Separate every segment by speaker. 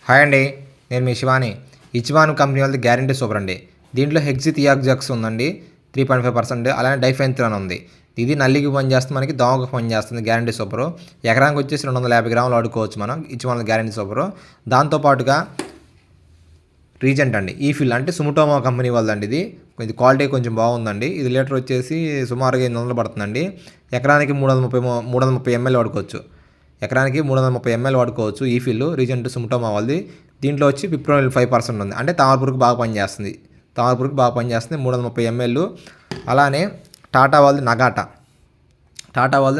Speaker 1: Hi అండి, నేను మీ Shivani. ఇచిబాన్ company వాళ్ళది గ్యారంటీ సూపర్ అండి. దీంట్లో హెక్సిథియాక్జాక్స్ ఉందండి 3.5%. అలానే డైఫెన్థ్రాన్ ఉంది. ఇది నల్లికి పనిచేస్తుంది, మనకి దోమకు పనిచేస్తుంది. Guarantee super. ఎకరానికి వచ్చేసి 250 గ్రాములు వాడుకోవచ్చు మనం. ఇచిబాన్ గ్యారంటీ సూపరు. దాంతోపాటుగా రీజెంట్ అండి, ఈ ఫిల్ అంటే సుముటోమో కంపెనీ వాళ్ళదండి. ఇది క్వాలిటీ కొంచెం బాగుందండి. ఇది లీటర్ వచ్చేసి సుమారుగా 800 పడుతుందండి. ఎకరానికి 330 ఎంఎల్ వాడుకోవచ్చు. ఎకరానికి 330 ఎంఎల్ వాడుకోవచ్చు. ఈ ఫిల్ రీజెంట్ సుముటోమో వాళ్ళది. దీంట్లో వచ్చి పిప్రోనిల్ 5% ఉంది. అంటే తామరపురికి బాగా పనిచేస్తుంది. 330 ఎంఎల్. అలానే టాటా వాళ్ళది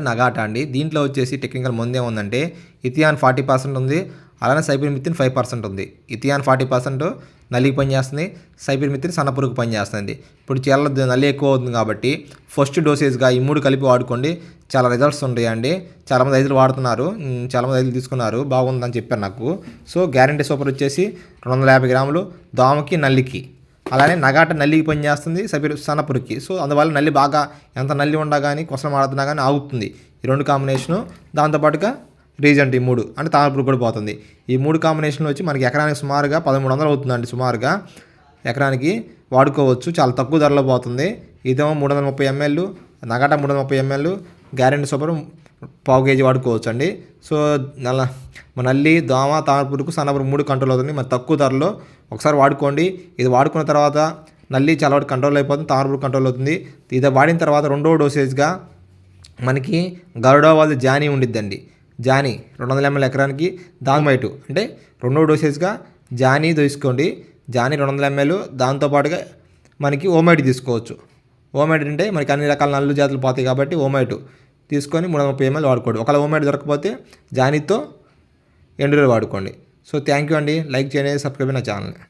Speaker 1: నగాటా అండి. దీంట్లో వచ్చేసి టెక్నికల్ ముందే ఉందంటే ఇథియాన్ 40% ఉంది. అలానే సైపర్మిథిన్ 5% ఉంది. ఇథియాన్ 40% నల్లికి పనిచేస్తుంది, సైపర్మిథిన్ సన్నపురుగు పనిచేస్తుంది. ఇప్పుడు చాలా నల్లి ఎక్కువ అవుతుంది కాబట్టి ఫస్ట్ డోసేజ్గా ఈ 3 కలిపి వాడుకోండి. చాలా రిజల్ట్స్ ఉంటాయండి. చాలామంది రైతులు వాడుతున్నారు, చాలామంది రైతులు తీసుకున్నారు, బాగుందని చెప్పారు నాకు. సో గ్యారంటీ సూపర్ వచ్చేసి 250 గ్రాములు దోమకి, నల్లికి. అలానే నగాట నల్లికి పనిచేస్తుంది, సన్నపురుకి. సో అందువల్ల నల్లి బాగా ఎంత నల్లి ఉండా కానీ కొసలు మాడుతున్నా కానీ ఆగుతుంది. ఈ 2 కాంబినేషను. దాంతోపాటుగా రీజెంట్ ఈ 3 అంటే తామరపురుగు కూడా పోతుంది. ఈ 3 కాంబినేషన్లో వచ్చి మనకి ఎకరానికి సుమారుగా 1300 అవుతుందండి. సుమారుగా ఎకరానికి వాడుకోవచ్చు. చాలా తక్కువ ధరలో పోతుంది. ఇదేమో 330 ఎంఎల్, నగాట 330 ఎంఎల్, గ్యారెంటీ సూపర్ పావు కేజీ వాడుకోవచ్చు అండి. సో నల్లి, దోమ, తామరపురుగు, సన్నపురుగు 3 కంట్రోల్ అవుతుంది. మరి తక్కువ ధరలో ఒకసారి వాడుకోండి. ఇది వాడుకున్న తర్వాత నల్లి చాలా వరకు కంట్రోల్ అయిపోతుంది, తామరపురుగు కంట్రోల్ అవుతుంది. ఇది వాడిన తర్వాత 2వ డోసేజ్గా మనకి గరుడా వాళ్ళది జానీ ఉండిద్దండి. జానీ 200 ఎంఎల్ ఎకరానికి. దాల్మైటు అంటే 2వ డోసేజ్గా జానీ తీసుకోండి. జానీ 200 ఎంఎల్. దాంతోపాటుగా మనకి ఓమైట్ తీసుకోవచ్చు. ఓమైట్ అంటే మనకి అన్ని రకాల నల్లు జాతులు పోతాయి కాబట్టి ఓమైట్ తీసుకొని 330 ఎంఎల్ వాడుకోండి. ఒకవేళ ఓమైట్ దొరకకపోతే జానీతో ఎండులో వాడుకోండి. సో థ్యాంక్ యూ అండి. లైక్ చేయండి, సబ్స్క్రైబ్ నా ఛానల్.